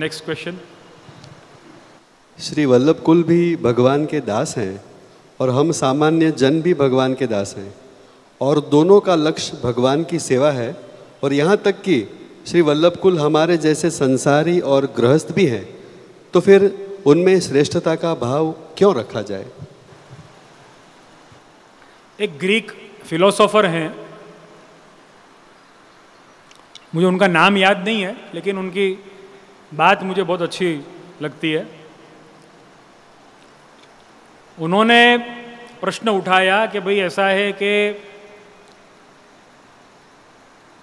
Next question. Shri Vallabh कुल भी भगवान के दास हैं और हम सामान्य जन भी भगवान के दास हैं, और दोनों का लक्ष्य भगवान की सेवा है। और यहाँ तक कि श्री वल्लभ कुल हमारे जैसे संसारी और गृहस्थ भी हैं, तो फिर उनमें श्रेष्ठता का भाव क्यों रखा जाए? एक ग्रीक फिलोसोफर हैं, मुझे उनका नाम याद नहीं है, लेकिन उनकी बात मुझे बहुत अच्छी लगती है। उन्होंने प्रश्न उठाया कि भाई ऐसा है कि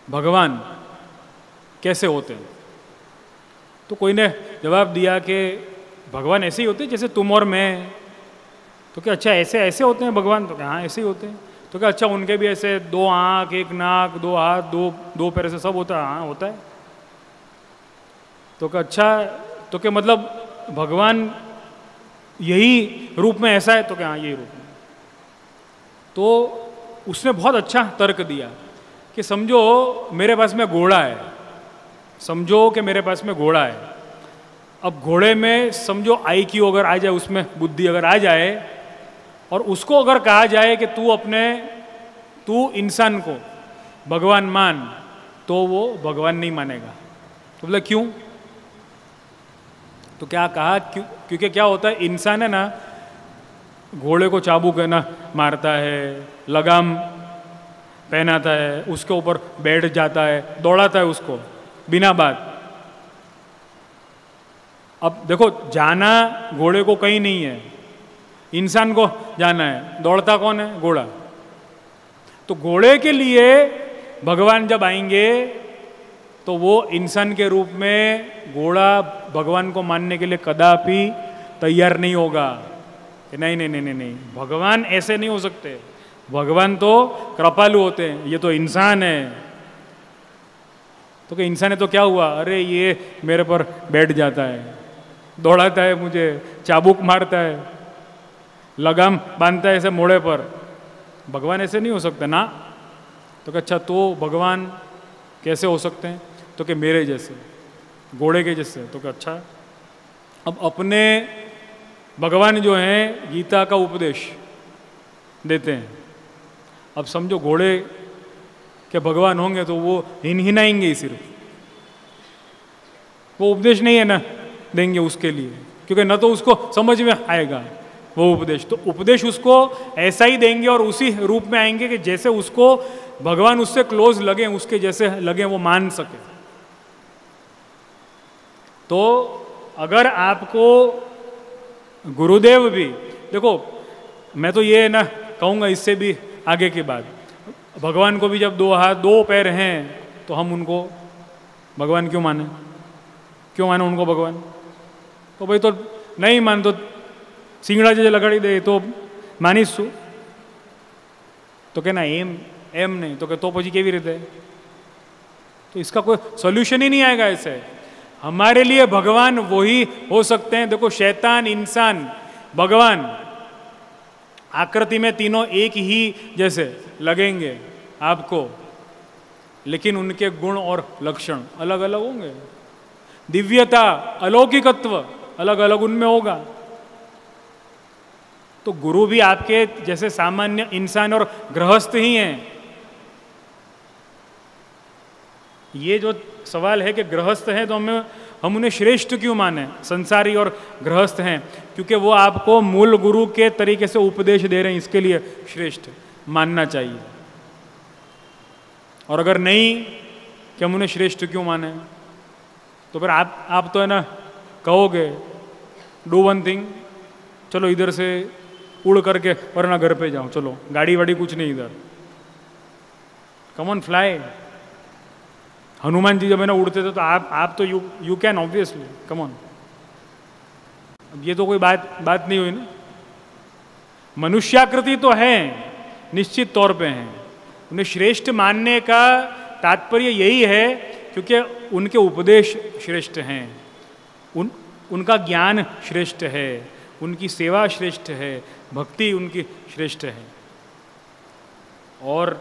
भगवान कैसे होते हैं? तो कोई ने जवाब दिया कि भगवान ऐसे ही होते हैं जैसे तुम और मैं। तो क्या अच्छा ऐसे ऐसे होते हैं भगवान? तो क्या हाँ ऐसे ही होते हैं। तो क्या अच्छा उनके भी ऐसे 2 आँख, 1 नाक, 2 हाथ, 2 पैर, ऐसे सब होता है? हाँ होता है। तो क्या अच्छा, तो क्या मतलब भगवान यही रूप में ऐसा है? तो क्या हाँ यही रूप में। तो उसने बहुत अच्छा तर्क दिया कि समझो मेरे पास में घोड़ा है, समझो कि मेरे पास में घोड़ा है। अब घोड़े में समझो IQ अगर आ जाए, उसमें बुद्धि अगर आ जाए, और उसको अगर कहा जाए कि तू इंसान को भगवान मान, तो वो भगवान नहीं मानेगा। तो बोला क्यों? तो क्या कहा क्योंकि क्या होता है, इंसान है ना, घोड़े को चाबुक है ना मारता है, लगाम पहनाता है, उसके ऊपर बैठ जाता है, दौड़ाता है उसको बिना बात। अब देखो जाना घोड़े को कहीं नहीं है, इंसान को जाना है। दौड़ता कौन है? घोड़ा। तो घोड़े के लिए भगवान जब आएंगे तो वो इंसान के रूप में घोड़ा भगवान को मानने के लिए कदापि तैयार नहीं होगा कि नहीं नहीं नहीं नहीं नहीं, भगवान ऐसे नहीं हो सकते, भगवान तो कृपालु होते हैं, ये तो इंसान है। तो कि इंसान है तो क्या हुआ? अरे ये मेरे पर बैठ जाता है, दौड़ाता है मुझे, चाबुक मारता है, लगाम बांधता है ऐसे मोड़े पर। भगवान ऐसे नहीं हो सकते ना। तो अच्छा तो भगवान कैसे हो सकते हैं? तो कि मेरे जैसे, घोड़े के जैसे। तो क्या अच्छा, अब अपने भगवान जो हैं गीता का उपदेश देते हैं। अब समझो घोड़े के भगवान होंगे तो वो हिनहिनाएंगे ही सिर्फ, वो उपदेश नहीं है ना देंगे उसके लिए, क्योंकि न तो उसको समझ में आएगा वो उपदेश। तो उपदेश उसको ऐसा ही देंगे और उसी रूप में आएंगे कि जैसे उसको भगवान उससे क्लोज लगे, उसके जैसे लगे, वो मान सके। तो अगर आपको गुरुदेव भी, देखो मैं तो ये ना कहूँगा इससे भी आगे की बात, भगवान को भी जब 2 हाथ 2 पैर हैं तो हम उनको भगवान क्यों माने? क्यों माने उनको भगवान? तो भाई तो नहीं मान तो सिंगड़ा जे लगाड़ी दे तो मानीशू। तो के ना एम नहीं तो के तो પછી કેવી રીતે? तो इसका कोई सॉल्यूशन ही नहीं आएगा ऐसे। हमारे लिए भगवान वही हो सकते हैं। देखो शैतान, इंसान, भगवान, आकृति में तीनों एक ही जैसे लगेंगे आपको, लेकिन उनके गुण और लक्षण अलग अलग होंगे। दिव्यता, अलौकिकत्व अलग अलग उनमें होगा। तो गुरु भी आपके जैसे सामान्य इंसान और गृहस्थ ही हैं। ये जो सवाल है कि गृहस्थ हैं तो हम उन्हें श्रेष्ठ क्यों माने? संसारी और गृहस्थ हैं क्योंकि वो आपको मूल गुरु के तरीके से उपदेश दे रहे हैं, इसके लिए श्रेष्ठ मानना चाहिए। और अगर नहीं कि हम उन्हें श्रेष्ठ क्यों माने, तो फिर आप तो है ना कहोगे डू वन थिंग, चलो इधर से उड़ करके वरना घर पे जाओ, चलो गाड़ी वाड़ी कुछ नहीं इधर, come on fly. Hanuman ji जब है ना उड़ते थे तो आप तो you can obviously come on. अब ये तो कोई बात नहीं हुई ना। मनुष्याकृति तो है, निश्चित तौर पे हैं। उन्हें श्रेष्ठ मानने का तात्पर्य यही है क्योंकि उनके उपदेश श्रेष्ठ हैं, उनका ज्ञान श्रेष्ठ है, उनकी सेवा श्रेष्ठ है, भक्ति उनकी श्रेष्ठ है। और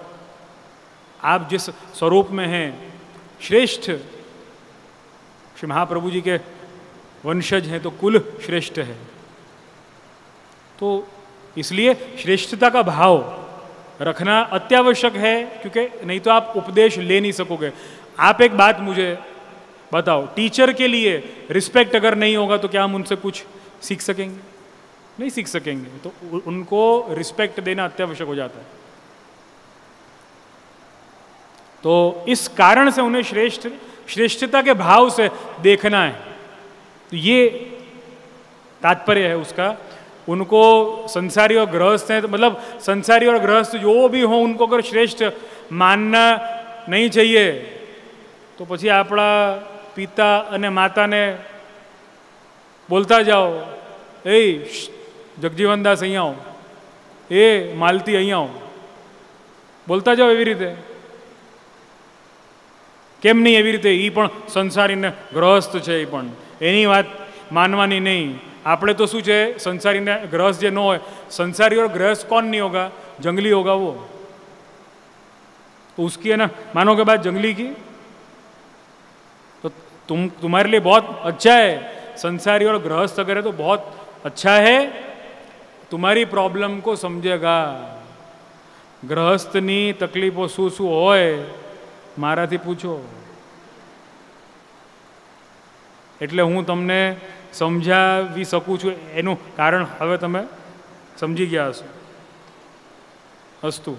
आप जिस स्वरूप में हैं श्रेष्ठ, श्री महाप्रभु जी के वंशज हैं तो कुल श्रेष्ठ है। तो इसलिए श्रेष्ठता का भाव रखना अत्यावश्यक है, क्योंकि नहीं तो आप उपदेश ले नहीं सकोगे। आप एक बात मुझे बताओ, टीचर के लिए रिस्पेक्ट अगर नहीं होगा तो क्या हम उनसे कुछ सीख सकेंगे? नहीं सीख सकेंगे। तो उनको रिस्पेक्ट देना अत्यावश्यक हो जाता है। तो इस कारण से उन्हें श्रेष्ठता के भाव से देखना है। तो ये तात्पर्य है उसका। उनको संसारी और गृहस्थ हैं, तो मतलब संसारी और गृहस्थ जो भी हो उनको अगर श्रेष्ठ मानना नहीं चाहिए, तो પછી આપણા પિતા અને માતાને બોલતા જાઓ, એ જગજીવનદાસ અહીંયા આવો, એ માલતી અહીંયા આવો, બોલતા જાઓ એવી રીતે। કેમ નહીં એવી રીતે? એ પણ સંસારીને ગ્રહસ્થ છે, એ પણ એની વાત માનવાની નહીં। આપણે તો શું છે, સંસારીને ગ્રહસ્થ જે ન હોય, संसारी और गृहस्थ कौन नहीं होगा? जंगली होगा वो। तो उसकी है ना, मानो के बाद जंगली की, तो तुम्हारे लिए बहुत अच्छा है। संसारी और गृहस्थ अगर है तो बहुत अच्छा है, तुम्हारी प्रॉब्लम को समझेगा। गृहस्थनी तकलीफों શું શું હોય મારાથી પૂછો, એટલે હું તમને સમજાવી શકું છું। એનું કારણ હવે તમે સમજી ગયા હશો। અસ્તુ।